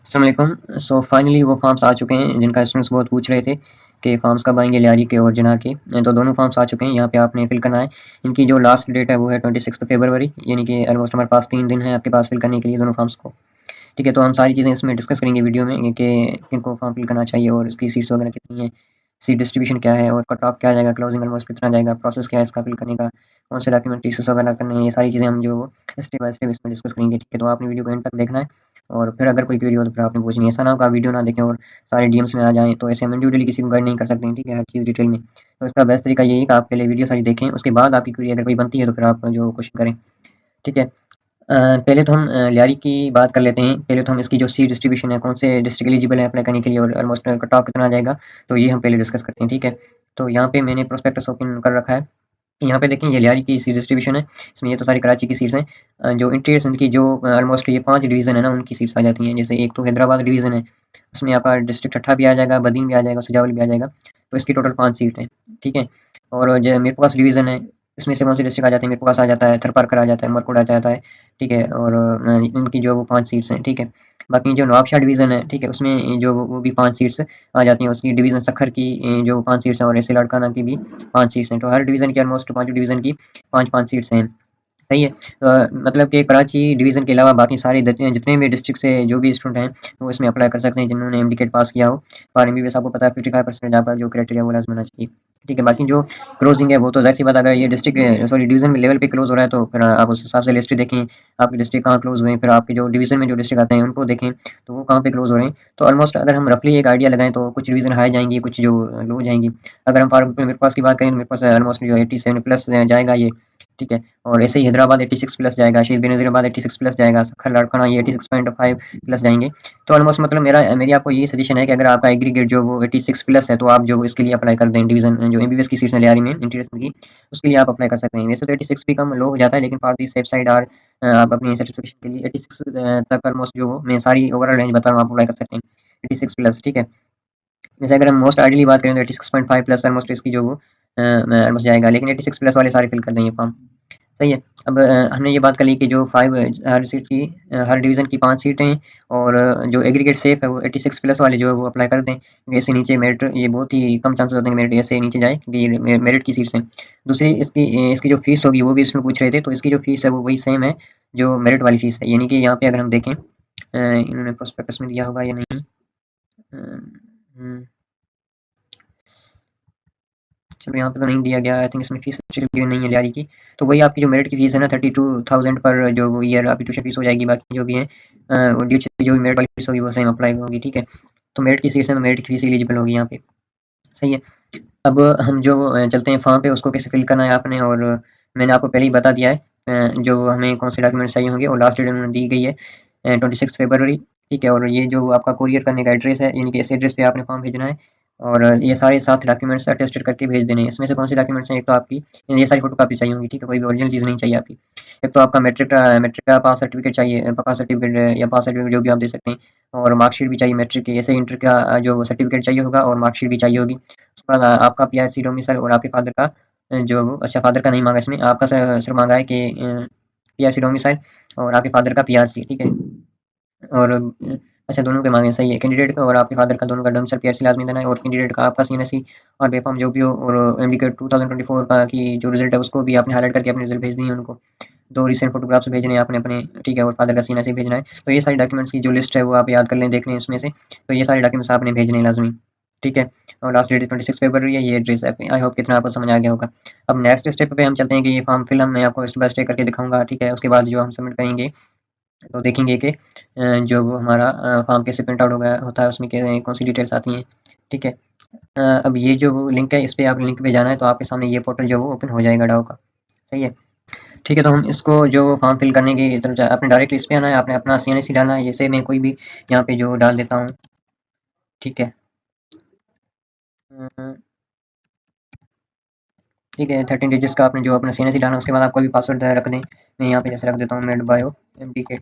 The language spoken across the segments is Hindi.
अस्सलाम वालेकुम। सो फाइनली वो फार्म्स आ चुके हैं जिनका स्टूडेंट्स बहुत पूछ रहे थे कि फार्म्स कब आएंगे, लियारी के और जना के। तो दोनों फार्म्स आ चुके हैं। यहाँ पे आपने फिल करना है। इनकी जो लास्ट डेट है वो है 26 फरवरी, यानी कि ऑलमोस्ट हमारे पास 3 दिन है आपके पास फिल करने के लिए दोनों फार्म्स को। ठीक है, तो हम सारी चीज़ें इसमें डिस्कस करेंगे वीडियो में कि किनको फॉर्म फिल करना चाहिए और इसकी सीट्स वगैरह कितनी है, सीट डिस्ट्रीब्यूशन क्या है और कट ऑफ क्या जाएगा, क्लोजिंग ऑलमोस्ट कितना जाएगा, प्रोसेस क्या है इसका फिल करने का, कौन से डॉक्यूमेंट टीसीएस वगैरह करने हैं, ये सारी चीज़ें हम जो स्टेप बाय स्टेप इसमें डिस्कस करेंगे। ठीक है, तो आपने वीडियो को एंड तक देखना है और फिर अगर कोई क्वेरी हो तो फिर आपने पूछनी है। ऐसा ना हो कि आप वीडियो ना देखें और सारे डीएम्स में आ जाएँ, तो ऐसे हम इंडिविजुअली किसी को गाइड नहीं कर सकते हैं। ठीक है, हर चीज़ डिटेल में। तो इसका बेस्ट तरीका यही है कि आप पहले वीडियो सारी देखें, उसके बाद आपकी क्वेरी अगर कोई बनती है तो फिर आप जो क्वेश्चन करें। ठीक है। पहले तो हम लियारी की बात कर लेते हैं। पहले तो हम इसकी जो सीट डिस्ट्रीब्यूशन है, कौन से डिस्ट्रिक्ट एलिजिबल है अप्लाई करने के लिए और ऑलमोस्ट कट ऑफ कितना आ जाएगा, तो ये हम पहले डिस्कस करते हैं। ठीक है, तो यहाँ पे मैंने प्रोस्पेक्टस ओपन कर रखा है। यहाँ पे देखें ये लियारी की सीट डिस्ट्रीब्यूशन है। इसमें ये तो सारी कराची की सीट्स हैं। जो इंटीरियर सिंध की जो ऑलमोस्ट ये 5 डिवीज़न है ना, उनकी सीट्स आ जाती हैं। जैसे एक तो हैदराबाद डिवीज़न है, उसमें आपका डिस्ट्रिक्ट ठट्ठा भी आ जाएगा, बदीन भी आ जाएगा, सुजावल भी आ जाएगा। तो इसकी टोटल 5 सीट हैं। ठीक है, और जो मेरे पास डिवीज़न है, इसमें से कौन सी डिस्ट्रिक्ट आ जाती है, मेरे पास आ जाता है थरपारकर आ जाता है, मरकुड़ आ जाता है। ठीक है, और इनकी जो वो 5 सीट्स हैं। ठीक है, बाकी जो नवाबशाह डिवीज़न है, ठीक है, उसमें जो वो भी 5 सीट्स आ जाती हैं। उसकी डिवीज़न सखर की जो 5 सीट्स हैं और ऐसे लाड़काना की भी 5 सीट्स हैं। तो हर डिवीज़न की ऑलमोस्ट पाँचों डिवीज़न की 5-5 सीट्स हैं। सही है। मतलब कि कराची डिवीज़न के अलावा बाकी सारे जितने भी डिस्ट्रिक्ट से जो भी स्टूडेंट हैं वो इसमें अप्लाई कर सकते हैं जिन्होंने एमडीकेट पास किया हो। और एमबीबीएस आपको पता है 55% आपका जो क्राइटेरिया वो लाजम होना चाहिए। ठीक है, बाकी जो क्लोजिंग है वो तो ज़ाहिर सी बात, अगर ये डिस्ट्रिक्ट सॉरी डिवीज़न में लेवल पे क्लोज हो रहा है तो फिर आप उस हिसाब से लिस्ट देखें, आपके डिस्ट्रिक्ट कहाँ क्लोज हुए हैं, फिर आपके जो डिवीज़न में जो डिस्ट्रिक्ट आते हैं उनको देखें तो वो कहाँ पे क्लोज हो रहे हैं। तो ऑलमोस्ट अगर हम रफली एक आइडिया लगाएं तो कुछ डिवीज़न हाई जाएंगी, कुछ जो लो जाएंगी। अगर हम फॉर मेरे पास की बात करें तो मेरे पास ऑलमोस्ट जो 87 प्लस जाएगा ये। ठीक है, और ऐसे ही हैदराबाद 86 प्लस जाएगा, शहीद बेनज़ीराबाद 86 प्लस जाएगा, सखर लाड़काना ये 86.5 प्लस जाएंगे। तो ऑलमोस्ट मतलब मेरी आपको यही सजेशन है कि अगर आपका एग्रीगेट जो वो 86 प्लस है तो आप जो इसके लिए अप्लाई कर दें। डिवीजन जो एमबीबीएस की सीट्स हैं लियारी में इंटीरियर की, उसके लिए आप अप्लाई कर सकते हैं। वैसे तो 86 भी कम लो हो जाता है, लेकिन फॉर दी सेफ साइड और आप अपनी सर्टिफिकेशन के लिए 86 तक ऑलमोस्ट जो मैं सारी ओवरऑल रेंज बता रहा हूँ आप अप्लाई कर सकते हैं 86 प्लस। ठीक है, वैसे अगर हम मोस्ट आइडियली बात करें तो 86.5 प्लस ऑलमोस्ट इसकी जो वो ऑलमोस्ट जाएगा, लेकिन 86 प्लस वाले सारे फिल कर देंगे फॉर्म। सही है। अब हमने ये बात कर ली कि जो 5 हर सीट की हर डिवीज़न की 5 सीटें हैं और जो एग्रीगेट सेफ है वो 86 प्लस वाले जो है वो अप्लाई कर दें, क्योंकि इससे नीचे मेरिट ये बहुत ही कम चांसेस होते हैं कि मेरिट ऐसे नीचे जाए, क्योंकि ये मेरिट की सीट्स हैं। दूसरी इसकी जो फीस होगी वो भी इसमें पूछ रहे थे, तो इसकी जो फीस है वो वही सेम है जो मेरिट वाली फीस है। यानी कि यहाँ पे अगर हम देखें इन्होंने प्रोस्पेक्टस में दिया होगा या नहीं। हम्म, चलो यहाँ पे तो नहीं दिया गया। आई थिंक इसमें फीस एक्चुअली नहीं है लियारी की। तो वही आपकी जो मेरिट की फीस है ना 32,000 पर जो वो ईयर आपकी ट्यूशन फीस हो जाएगी। बाकी जो भी है जो भी मेरिट वाली फीस होगी वो सेम अप्लाई होगी। ठीक है, तो मेरिट की सीट्स है तो मेरिट की फीस एलिजिबल होगी यहाँ पे। सही है। अब हम जो चलते हैं फॉर्म पे, उसको कैसे फिल करना है आपने, और मैंने आपको पहले ही बता दिया है जो हमें कौन से डॉक्यूमेंट्स चाहिए होंगे, और लास्ट डेट उन्होंने दी गई है 26 फरवरी। ठीक है, और ये जो आपका कोरियर करने का एड्रेस है, यानी कि इस एड्रेस पे आपने फॉर्म भेजना है और ये सारे 7 डॉक्यूमेंट्स अटेस्टेड करके भेज देने हैं। इसमें से कौन से डॉक्यूमेंट्स हैं, एक तो आपकी ये सारी फोटो कापी चाहिए होंगी। ठीक है, कोई भी ओरिजिनल चीज़ नहीं चाहिए आपकी। एक तो आपका मैट्रिक का पास सर्टिफिकेट चाहिए, पास सर्टिफिकेट या पास सर्टिफिकेट जो भी आप दे सकते हैं, और मार्कशीट भी चाहिए मैट्रिक की। ऐसे इंटर का जो सर्टिफिकेट चाहिए होगा और मार्कशीट भी चाहिए होगी। उसके बाद आपका पीआरसी डोमिसाइल और आपके फादर का जो अच्छा फादर का नहीं मांगा इसमें, आपका सर मांगा है कि पीआरसी डोमिसाइल और आपके फादर का पीआरसी। ठीक है, और अच्छा दोनों के मांगे, सही है। कैंडिडेट का और आपके फादर का दोनों का डोमिसाइल पीआरसी लाजमी देना है, और कैंडिडेट का आपका सीएनएससी और बेफाम जो भी हो, और एमडी 2024 का की जो रिजल्ट है उसको भी आपने हाईलाइट करके अपने रिजल्ट भेज दिए उनको। 2 रिसेंट फोटोग्राफ्स भेजने हैं आपने अपने। ठीक है, और फादर का सीएनएससी भेजना है। तो ये सारी डॉक्यूमेंट्स की जो लिस्ट है वो आप याद कर लें, देख लें उसमें से। तो ये सारे डॉक्यूमेंट्स आपने भेजने हैं लाजमी। ठीक है, और लास्ट डेट 26 फरवरी है। ये एड्रेस है। आई होप कितना आपको समझ आ गया होगा। अब नेक्स्ट स्टेप पे हम चलते हैं कि ये फॉर्म फिल मैं आपको स्टेप बाय स्टेप करके दिखाऊंगा। ठीक है, उसके बाद जो हम सबमिट करेंगे तो देखेंगे कि जो वो हमारा फॉर्म कैसे प्रिंट आउट होता है, उसमें कौन सी डिटेल्स आती हैं। ठीक है, अब ये जो वो लिंक है इस पे आप लिंक पे जाना है तो आपके सामने ये पोर्टल जो वो ओपन हो जाएगा डाउ का। सही है। ठीक है, तो हम इसको जो फॉर्म फिल करने की तरफ आपने डायरेक्ट इस पे आना है, आपने अपना सीएनएससी डालना है। जैसे मैं कोई भी यहाँ पे जो डाल देता हूँ। ठीक है, अ, ठीक है, 13 डिजिट्स का आपने जो अपना सीएनएससी डालना है, उसके बाद आप कोई भी पासवर्ड रख दें। मैं यहाँ पे जैसे रख देता हूँ मेड बायो एमडीके।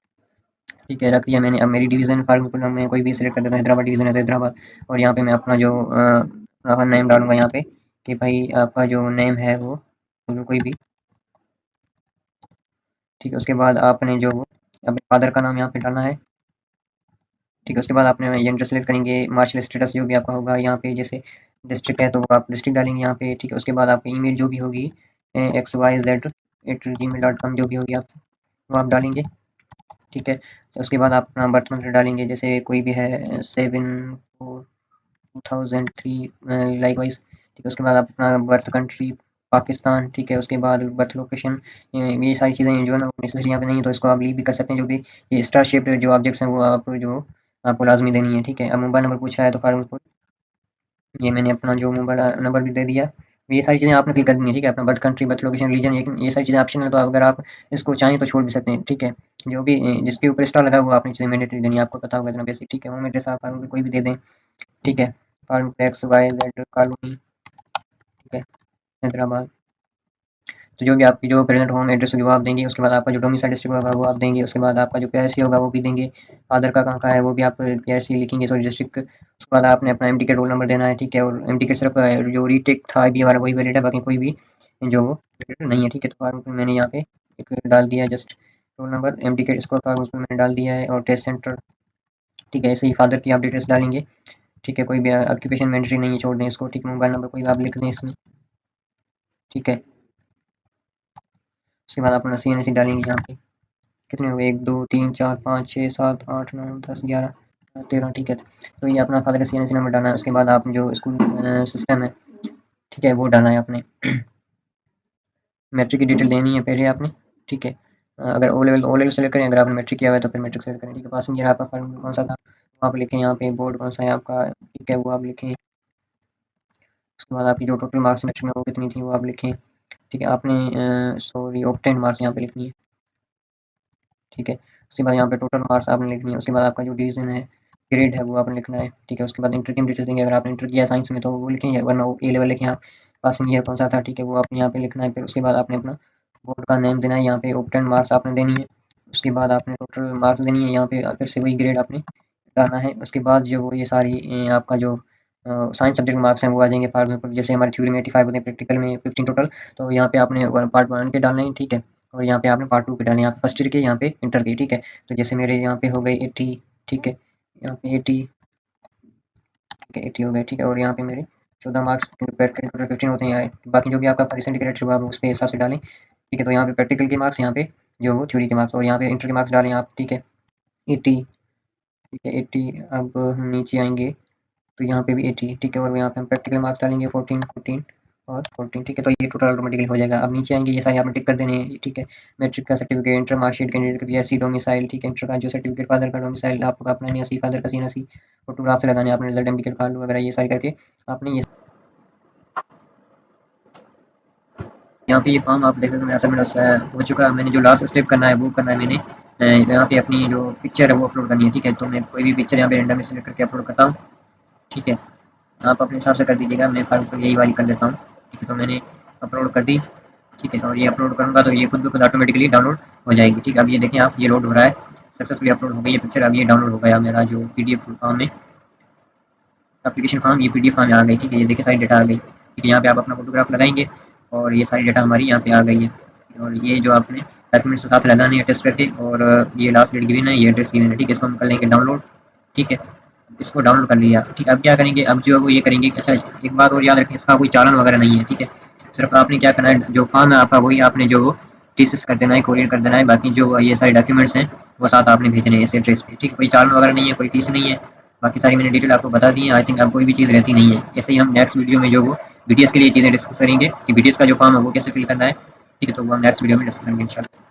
ठीक है, रख दिया मैंने। अब मेरी डिवीज़न फार्मूला में कोई भी सिलेक्ट कर देता हूँ, हैदराबाद डिवीज़न है तो हैदराबाद। और यहाँ पे मैं अपना जो अपना नेम डालूंगा यहाँ पे कि भाई आपका जो नेम है वो कोई भी। ठीक है, उसके बाद आपने जो वो अपने फादर का नाम यहाँ पे डालना है। ठीक है, उसके बाद आपने जेंडर सेलेक्ट करेंगे, मार्शल स्टेटस जो भी आपका होगा यहाँ पे, जैसे डिस्ट्रिक्ट है तो वो आप डिस्ट्रिक्ट डालेंगे यहाँ पे। ठीक है, उसके बाद आपकी ईमेल जो भी होगी xyz@gmail.com जो भी होगी आप वो आप डालेंगे। ठीक है, तो उसके बाद आप अपना बर्थ मंथ डालेंगे, जैसे कोई भी है 7/4/2003 लाइक वाइज। ठीक है, उसके बाद आप अपना बर्थ कंट्री पाकिस्तान। ठीक है, उसके बाद बर्थ लोकेशन, ये सारी चीज़ें जो है ना नेसेसरी यहाँ पे नहीं है, तो इसको आप लीव भी कर सकते हैं। जो भी ये स्टार शेप जो ऑब्जेक्ट्स हैं वो आप जो आपको लाजमी देनी है। ठीक है, अब मोबाइल नंबर पूछा है तो फॉर ये मैंने अपना जो मोबाइल नंबर भी दे दिया। ये सारी चीज़ें आपने फिल कर दी हैं। ठीक है, अपना birth country, birth location, region, ये सारी चीज़ें ऑप्शनल है, तो अगर आप इसको चाहें तो छोड़ भी सकते हैं। ठीक है, जो भी जिसके ऊपर स्टार लगा है वो आपने चीज़ें मैंडेटरी देनी है, आपको पता होगा इतना बेसिक। ठीक है, होम एड्रेस आप फार्म कोई भी दे दें। ठीक है, form X Y Z colony. ठीक है, हैदराबाद। तो जो भी आपकी जो प्रेजेंट होम एड्रेस होगी वो आप देंगे। उसके बाद आपका जो डोमिसाइल डिस्ट्रिक्ट होगा वो आप देंगे। उसके बाद आपका जो पीआरसी होगा वो भी देंगे। फादर का कहाँ का है वो भी आप पीआरसी लिखेंगे, सॉरी डिस्ट्रिक्ट। उसके बाद आपने अपना एमडी के रोल नंबर देना है। ठीक है, और एमडी के सिर्फ जो रीटेक था आईबी हमारा वही वैलिड है, बाकी कोई भी जो वो वैलिड नहीं है। ठीक है, तो फॉर्म में मैंने यहाँ पे एक डाल दिया है, जस्ट रोल नंबर एमडी के इसको फॉर्म उसमें मैंने डाल दिया है, और टेस्ट सेंटर। ठीक है, ऐसे ही फादर की आप डिटेल्स डालेंगे। ठीक है, कोई भी ऑक्यूपेशन मैंडेटरी नहीं है, छोड़ दें इसको। ठीक है, मोबाइल नंबर कोई भी आप लिख दें इसमें। ठीक है, उसके बाद अपना सीएनएससी डालेंगे यहाँ पे। कितने हो गए, 1 2 3 4 5 6 7 8 9 10 11 13। ठीक है, तो ये अपना फादर का सीएनसी नंबर डालना है। उसके बाद आप जो स्कूल सिस्टम है, ठीक है, वो डालना है आपने। मैट्रिक की डिटेल देनी है पहले आपने। ठीक है, अगर ओ लेवल सेलेक्ट करें, अगर आपने मैट्रिक किया हुआ है तो फिर मैट्रिक सेलेक्ट करें। ठीक है, पासिंग ईयर आपका फॉर्म कौन सा था वो आप लिखें यहाँ पे, बोर्ड कौन सा है आपका। ठीक है, वो आप लिखें। उसके बाद आपकी जो टोटल मार्क्स मैट्रिक में वो कितनी थी वो आप लिखें। ठीक है, आपने सॉरी ऑब्टेन मार्क्स यहाँ पे लिखनी है। ठीक है, उसके बाद यहाँ पे टोटल मार्क्स आपने लिखनी है। उसके बाद आपका जो डिवीजन है, ग्रेड है, वो आपने लिखना है। ठीक है, उसके बाद इंटर की डिटेल्स देंगे, अगर आपने इंटर किया साइंस में तो वो लिखेंगे, वरना वो ए लेवल लिखें आप। पासिंग ईयर कौन सा था, ठीक है, वो आपने यहाँ पे लिखना है। फिर उसके बाद आपने अपना बोर्ड का नेम देना है, यहाँ पे ऑब्टेन मार्क्स आपने देनी है। उसके बाद आपने टोटल मार्क्स देनी है, यहाँ पे फिर से वही ग्रेड आपने डालना है। उसके बाद जो वो ये सारी आपका जो साइंस सब्जेक्ट मार्क्स हैं वो आ जाएंगे। फॉर एग्जाम्पल जैसे हमारे थ्योरी में 85 होते हैं, प्रैक्टिकल में 15 टोटल, तो यहाँ पे आपने पार्ट 1 के डालने हैं। ठीक है, और यहाँ पे आपने पार्ट 2 के डालने हैं, यहाँ पे फर्स्ट ईयर के, यहाँ पे इंटर के। ठीक है, तो जैसे मेरे यहाँ पे हो गए 80। ठीक है, यहाँ पे 80। ठीक है, 80 हो गए। ठीक है, और यहाँ पे मेरे 14 मार्क्स, प्रैक्टिकल टोटल 15 होते हैं यहाँ। बाकी जो भी आपका परसेंट क्रेडिट हुआ आप उस पे हिसाब से डालें। ठीक है, तो यहाँ पे प्रैक्टिकल के मार्क्स, यहाँ पे जो वो थ्योरी के मार्क्स, और यहाँ पे इंटर के मार्क्स डालें आप। ठीक है, 80। ठीक है, 80। अब हम नीचे आएंगे तो यहाँ पे भी 80। ठीक है, और यहाँ पे हम प्रैक्टिकल मार्क्स डालेंगे 14 14 और 14। ठीक है, तो ये टोटल ऑटोमेटिकली हो जाएगा। अब नीचे आएंगे, ये सारे आपने टिक कर देने हैं। ठीक है, मैट्रिक का सर्टिफिकेट, इंटर मार्कशीट, कैंडिडेट का पीआरसी, डोमिसाइल। ठीक है, इंटर का जो सर्टिफिकेट, फादर का डोमिसाइल, आपका अपना नियासी, फादर का सीनासी, फोटोग्राफ से लगाने आपने, रिजल्ट एमडी कार्ड वगैरह, ये सारी करके आपने ये यहाँ पे ये फॉर्म आप देख सकते हैं मेरा सबमिट हो चुका है। मैंने जो लास्ट स्टेप करना है वो करना है मैंने, यहाँ पे अपनी जो पिक्चर है वो अपलोड करनी है। ठीक है, तो मैं कोई भी पिक्चर यहाँ पे रैंडम सेलेक्ट करके अपलोड करता हूँ। ठीक है, आप अपने हिसाब से कर दीजिएगा, मैं फाइल को यही वाली कर देता हूँ। ठीक है, तो मैंने अपलोड कर दी। ठीक है, और ये अपलोड करूँगा तो ये खुद ब खुद ऑटोमेटिकली डाउनलोड हो जाएगी। ठीक है, अब ये देखें आप, ये लोड हो रहा है, सक्सेसफुली अपलोड हो गई ये पिक्चर। अब ये डाउनलोड हो गया मेरा जो पीडीएफ फॉर्म है, एप्लीकेशन फॉर्म, ये पीडीएफ फॉर्म में आ गई। ठीक है, ये देखिए सारी डेटा आ गई। ठीक है, यहाँ पे आप अपना फोटोग्राफ लगाएंगे और ये सारी डेटा हमारी यहाँ पे आ गई है। और ये जो आपने डॉक्यूमेंट्स के साथ लगाने हैं टेस्ट करके, और ये लास्ट डेट गिवन है, ये एड्रेस गिवन है। ठीक है, इसको हम कर लेंगे डाउनलोड। ठीक है, इसको डाउनलोड कर लिया। ठीक है, अब क्या करेंगे, अब जो है वो ये करेंगे। अच्छा, एक बात और याद रखें, इसका कोई चालान वगैरह नहीं है। ठीक है, सिर्फ आपने क्या करना है, जो फॉर्म है आपका वही आपने जो टीसीएस कर देना है, कोरियर कर देना है। बाकी जो ये सारे डॉक्यूमेंट्स हैं वो साथ आपने भेजने हैं इस एड्रेस पे। ठीक है, कोई चालान वगैरह नहीं है, कोई फीस नहीं है। बाकी सारी मैंने डिटेल आपको बता दी है। आई थिंक अब कोई भी चीज़ रहती नहीं है। ऐसे ही हम नेक्स्ट वीडियो में जो वो बीटीएस के लिए चीज़ें डिस्कस करेंगे कि बीटीएस का जो फॉर्म है वो कैसे फिल करना है। ठीक है, तो वो हम नेक्स्ट वीडियो में डिस्कस करेंगे इंशाल्लाह।